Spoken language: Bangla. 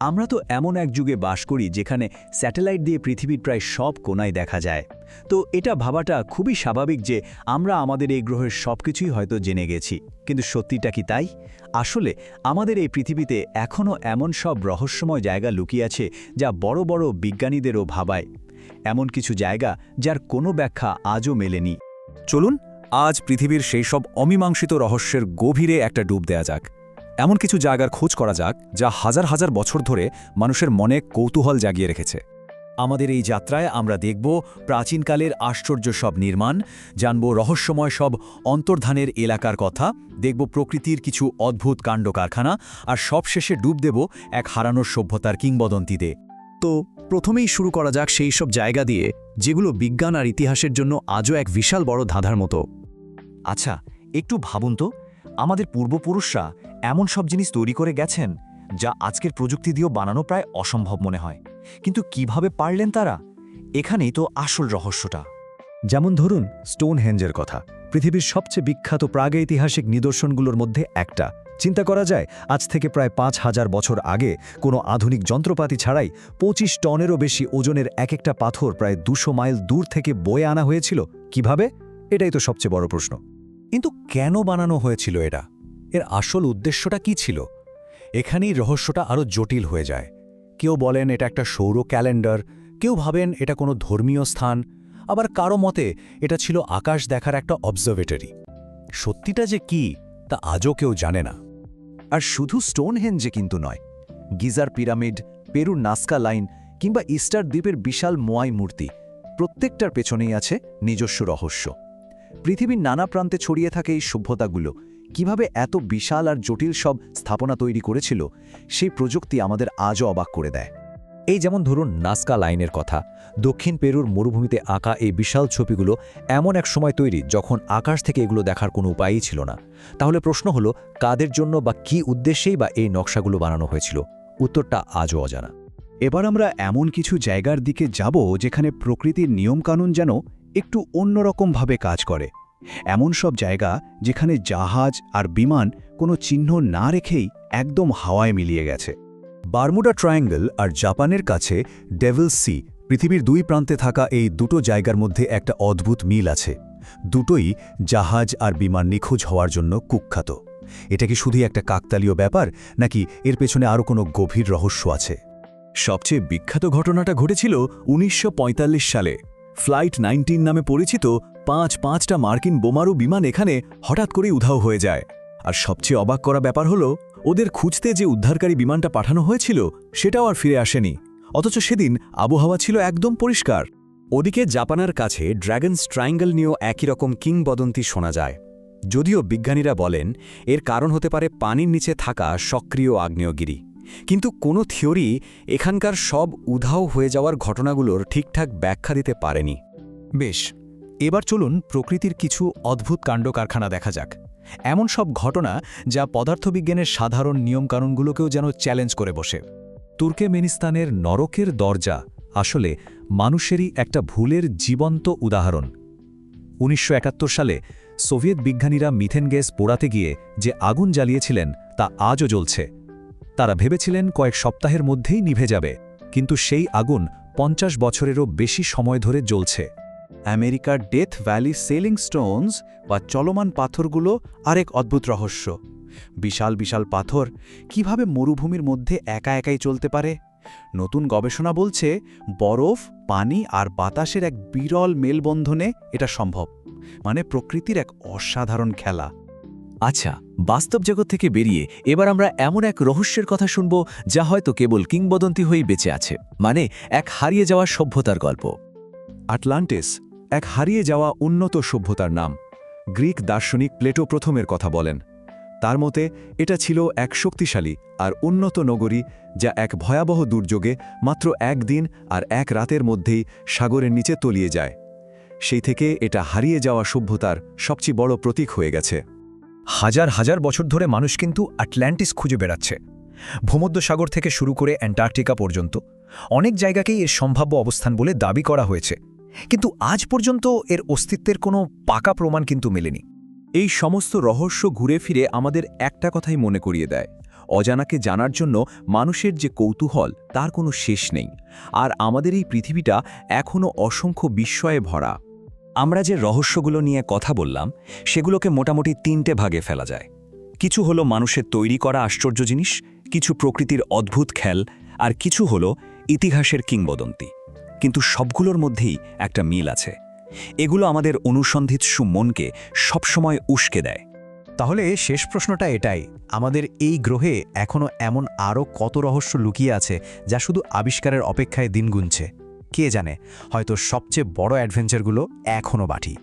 আমরা তো এমন এক যুগে বাস করি যেখানে স্যাটেলাইট দিয়ে পৃথিবীর প্রায় সব কোণায় দেখা যায়। তো এটা ভাবাটা খুবই স্বাভাবিক যে আমরা আমাদের এই গ্রহের সবকিছুই হয়তো জেনে গেছি, কিন্তু সত্যিটা কি তাই? আসলে আমাদের এই পৃথিবীতে এখনও এমন সব রহস্যময় জায়গা লুকিয়ে আছে যা বড় বড় বিজ্ঞানীদেরও ভাবায়। এমন কিছু জায়গা যার কোনো ব্যাখ্যা আজও মেলেনি। চলুন আজ পৃথিবীর সেই সব অমীমাংসিত রহস্যের গভীরে একটা ডুব দেয়া যাক। এমন কিছু জায়গার খোঁজ করা যাক যা হাজার হাজার বছর ধরে মানুষের মনে কৌতূহল জাগিয়ে রেখেছে। আমাদের এই যাত্রায় আমরা দেখব প্রাচীনকালের আশ্চর্য সব নির্মাণ, জানব রহস্যময় সব অন্তর্ধানের এলাকার কথা, দেখব প্রকৃতির কিছু অদ্ভুত কাণ্ড কারখানা, আর সবশেষে ডুব দেব এক হারানো সভ্যতার কিংবদন্তিতে। তো প্রথমেই শুরু করা যাক সেই সব জায়গা দিয়ে যেগুলো বিজ্ঞান আর ইতিহাসের জন্য আজও এক বিশাল বড় ধাঁধার মতো। আচ্ছা, একটু ভাবুন তো, আমাদের পূর্বপুরুষরা এমন সব জিনিস তৈরি করে গেছেন যা আজকের প্রযুক্তি দিয়েও বানানো প্রায় অসম্ভব মনে হয়, কিন্তু কিভাবে পারলেন তারা? এখানেই তো আসল রহস্যটা। যেমন ধরুন স্টোনহেঞ্জের কথা, পৃথিবীর সবচেয়ে বিখ্যাত প্রাগৈতিহাসিক নিদর্শনগুলোর মধ্যে একটা। চিন্তা করা যায় আজ থেকে প্রায় ৫,০০০ বছর আগে কোনো আধুনিক যন্ত্রপাতি ছাড়াই ২৫ টনেরও বেশি ওজনের এক একটা পাথর প্রায় ২০০ মাইল দূর থেকে বয়ে আনা হয়েছিল। কিভাবে? এটাই তো সবচেয়ে বড় প্রশ্ন। কিন্তু কেন বানানো হয়েছিল এটা? এর আসল উদ্দেশ্যটা কি ছিল? এখানেই রহস্যটা আরও জটিল হয়ে যায়। কেউ বলেন এটা একটা সৌর ক্যালেন্ডার, কেউ ভাবেন এটা কোনো ধর্মীয় স্থান, আবার কারো মতে এটা ছিল আকাশ দেখার একটা অবজারভেটরি। সত্যিটা যে কি তা আজও কেউ জানে না। আর শুধু স্টোনহেঞ্জে কিন্তু নয়, গিজার পিরামিড, পেরুর নাস্কা লাইন কিংবা ইস্টার দ্বীপের বিশাল মোয়াই মূর্তি, প্রত্যেকটার পেছনেই আছে নিজস্ব রহস্য। পৃথিবীর নানা প্রান্তে ছড়িয়ে থাকে এই সভ্যতাগুলো কিভাবে এত বিশাল আর জটিল সব স্থাপনা তৈরি করেছিল, সেই প্রযুক্তি আমাদের আজও অবাক করে দেয়। এই যেমন ধরুন নাস্কা লাইনের কথা, দক্ষিণ পেরুর মরুভূমিতে আঁকা এই বিশাল ছবিগুলো এমন এক সময় তৈরি যখন আকাশ থেকে এগুলো দেখার কোনো উপায়ই ছিল না। তাহলে প্রশ্ন হলো, কাদের জন্য বা কী উদ্দেশ্যেই বা এই নকশাগুলো বানানো হয়েছিল? উত্তরটা আজও অজানা। এবার আমরা এমন কিছু জায়গার দিকে যাব যেখানে প্রকৃতির নিয়মকানুন যেন একটু অন্যরকমভাবে কাজ করে। এমন সব জায়গা যেখানে জাহাজ আর বিমান কোনো চিহ্ন না রেখেই একদম হাওয়ায় মিলিয়ে গেছে। বারমুডা ট্রায়াঙ্গল আর জাপানের কাছে ডেভিল সি, পৃথিবীর দুই প্রান্তে থাকা এই দুটো জায়গার মধ্যে একটা অদ্ভুত মিল আছে। দুটোই জাহাজ আর বিমান নিখোঁজ হওয়ার জন্য কুখ্যাত। এটা কি শুধু একটা কাকতালীয় ব্যাপার, নাকি এর পেছনে আরও কোনো গভীর রহস্য আছে? সবচেয়ে বিখ্যাত ঘটনাটা ঘটেছিল ১৯৪৫ সালে। ফ্লাইট ১৯ নামে পরিচিত পাঁচটা মার্কিন বোমারু বিমান এখানে হঠাৎ করেই উধাও হয়ে যায়। আর সবচেয়ে অবাক করা ব্যাপার হলো, ওদের খুঁজতে যে উদ্ধারকারী বিমানটা পাঠানো হয়েছিল সেটাও আর ফিরে আসেনি, অথচ সেদিন আবহাওয়া ছিল একদম পরিষ্কার। ওদিকে জাপানের কাছে ড্র্যাগনস ট্রায়াঙ্গল নিয়েও একই রকম কিংবদন্তি শোনা যায়। যদিও বিজ্ঞানীরা বলেন এর কারণ হতে পারে পানির নিচে থাকা সক্রিয় আগ্নেয়গিরি, কিন্তু কোনো থিওরি এখানকার সব উধাও হয়ে যাওয়ার ঘটনাগুলোর ঠিকঠাক ব্যাখ্যা দিতে পারেনি। বেশ, এবার চলুন প্রকৃতির কিছু অদ্ভুত কাণ্ড কারখানা দেখা যাক। এমন সব ঘটনা যা পদার্থবিজ্ঞানের সাধারণ নিয়মকানুনগুলোকেও যেন চ্যালেঞ্জ করে বসে। তুর্কমেনিস্তানের নরকের দরজা আসলে মানুষেরই একটা ভুলের জীবন্ত উদাহরণ। ১৯৭১ সালে সোভিয়েত বিজ্ঞানীরা মিথেন গ্যাস পোড়াতে গিয়ে যে আগুন জ্বালিয়েছিলেন তা আজও জ্বলছে। তারা ভেবেছিলেন কয়েক সপ্তাহের মধ্যেই নিভে যাবে, কিন্তু সেই আগুন ৫০ বছরেরও বেশি সময় ধরে জ্বলছে। আমেরিকার ডেথ ভ্যালি সেলিং স্টোনস বা চলমান পাথরগুলো আরেক অদ্ভুত রহস্য। বিশাল বিশাল পাথর কিভাবে মরুভূমির মধ্যে একা একাই চলতে পারে? নতুন গবেষণা বলছে বরফ, পানি আর বাতাসের এক বিরল মেলবন্ধনে এটা সম্ভব। মানে প্রকৃতির এক অসাধারণ খেলা। আচ্ছা, বাস্তব জগৎ থেকে বেরিয়ে এবার আমরা এমন এক রহস্যের কথা শুনব যা হয়তো কেবল কিংবদন্তি হয়েই বেঁচে আছে, মানে এক হারিয়ে যাওয়া সভ্যতার গল্প। আটলান্টিস, এক হারিয়ে যাওয়া উন্নত সভ্যতার নাম। গ্রিক দার্শনিক প্লেটো প্রথমের কথা বলেন। তার মতে এটা ছিল এক শক্তিশালী আর উন্নত নগরী যা এক ভয়াবহ দুর্যোগে মাত্র একদিন আর এক রাতের মধ্যেই সাগরের নিচে তলিয়ে যায়। সেই থেকে এটা হারিয়ে যাওয়া সভ্যতার সবচেয়ে বড় প্রতীক হয়ে গেছে। হাজার হাজার বছর ধরে মানুষ কিন্তু আটলান্টিস খুঁজে বেড়াচ্ছে। ভূমধ্যসাগর থেকে শুরু করে অ্যান্টার্কটিকা পর্যন্ত অনেক জায়গাকেই এর সম্ভাব্য অবস্থান বলে দাবি করা হয়েছে, কিন্তু আজ পর্যন্ত এর অস্তিত্বের কোনো পাকা প্রমাণ কিন্তু মেলেনি। এই সমস্ত রহস্য ঘুরে ফিরে আমাদের একটা কথাই মনে করিয়ে দেয়, অজানাকে জানার জন্য মানুষের যে কৌতূহল তার কোনো শেষ নেই, আর আমাদের এই পৃথিবীটা এখনও অসংখ্য বিস্ময়ে ভরা। আমরা যে রহস্যগুলো নিয়ে কথা বললাম সেগুলোকে মোটামুটি 3টে ভাগে ফেলা যায়। কিছু হলো মানুষের তৈরি করা আশ্চর্য জিনিস, কিছু প্রকৃতির অদ্ভুত খেল, আর কিছু হলো ইতিহাসের কিংবদন্তি। কিন্তু সবগুলোর মধ্যেই একটা মিল আছে। এগুলো আমাদের অনুসন্ধিৎসু মনকে সবসময় উস্কে দেয়। তাহলে শেষ প্রশ্নটা এটাই, আমাদের এই গ্রহে এখনও এমন আরও কত রহস্য লুকিয়ে আছে যা শুধু আবিষ্কারের অপেক্ষায় দিন গুনছে? কে জানে, হয়তো সবচেয়ে বড় অ্যাডভেঞ্চারগুলো এখনও বাকি।